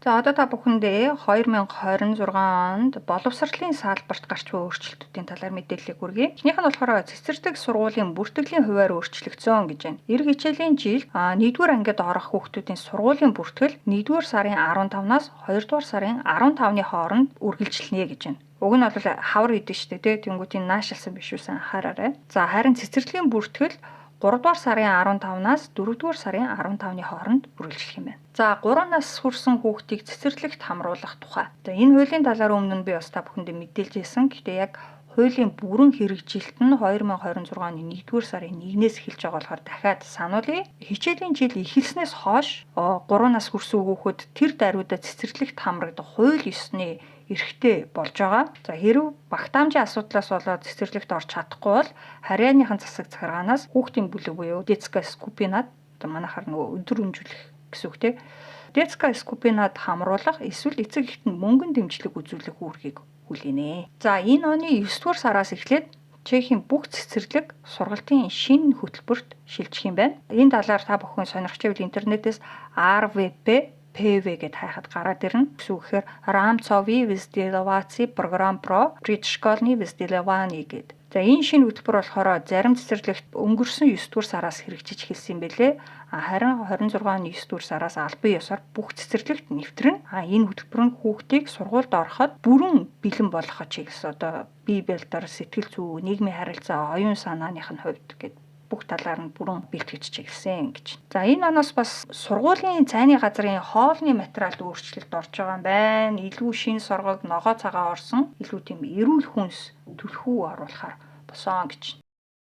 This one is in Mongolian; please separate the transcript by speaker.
Speaker 1: За одоо та бүхэндээ 2026 онд боловсролын салбарт гарч буй өөрчлөлтүүдийн талаар мэдээлэл хүргэе. Эхнийх нь болохоор цэцэрлэг сургуулийн бүртгэлийн хувиар өөрчлөгдсөн гэж байна. Эх хичээлийн жилд 1-р ангид орох хүүхдүүдийн сургуулийн бүртгэл 1-р сарын 15-наас 2-р сарын 15-ны хооронд үргэлжилнэ гэж байна. Уг нь бол хавар идэв штэ тий. Тэнгүүтийн наашилсан биш үсэн анхаараарай. За харин цэцэрлэгийн бүртгэл 3-р сарын 15-наас 4-р сарын 15-ны хооронд үргэлжлэх юм байна. За 3 нас хүрсэн хүүхдийг цэцэрлэгт хамруулах тухай. За энэ хуулийн талаар өмнө нь би бас та бүхэндээ мэдээлж ирсэн. Гэхдээ яг хуулийн бүрэн хэрэгжилт нь 2026 оны 1-р сарын 1-ээс эхэлж байгаа болохоор дахиад сануулъя. Хичээлийн жил эхэлснээс хойш 3 нас хүрсэн хүүхэд тэр даруйдаа цэцэрлэгт хамрагдах хууль ёсны эрхтэй болж байгаа. За хэрв багтаамжийн асуудлаас болоод цэцэрлэгт орж чадахгүй бол харьяаныхан засаг захиргаанаас хүүхдийн бүлэг буюу детская скупинад манайхаар нөгөө өдөр өнжүүлэх гэсэн үг тийм. Детская скупинад хамруулах эсвэл эцэг эхт нь мөнгөн дэмжлэг үзүүлэх үүргийг хүлээнэ. За энэ оны 9-р сараас эхлээд Чехийн бүх цэцэрлэг сургалтын шинэ хөтөлбөрт шилжих юм байна. Энэ талаар та бүхэн сонирхч байвал интернетээс RVP ПВ гэд хайхад гараад ирнэ. Гэсэн үгээр Рамцовый выздороваций программ про предшкольный выздорование гэд. За энэ шинэ хөтөлбөр болохоор зарим цэцэрлэгт өнгөрсөн 9-р сараас хэрэгжиж эхэлсэн юм бэлээ. Харин 26 оны 9-р сараас албан ёсоор бүх цэцэрлэгт нэвтрэнэ. Энэ хөтөлбөр нь хүүхдийг сургуульд ороход бүрэн бэлэн болгоход чиглэсэн одоо бие бэлдэр, сэтгэл зүй, нийгмийн харилцаа, оюун санааных нь хувьд гэд бүх талаар нь бүрэн бэлтгэж чиглэсэн гэж. За энэ оноос бас сургуулийн цайны газрын хоолны материалд өөрчлөлт орж байгаа юм байна. Илүү шин соргог, ногоо цагаан орсон, илүү тийм эрүүл хүнс түлхүү оруулахаар босон гэж.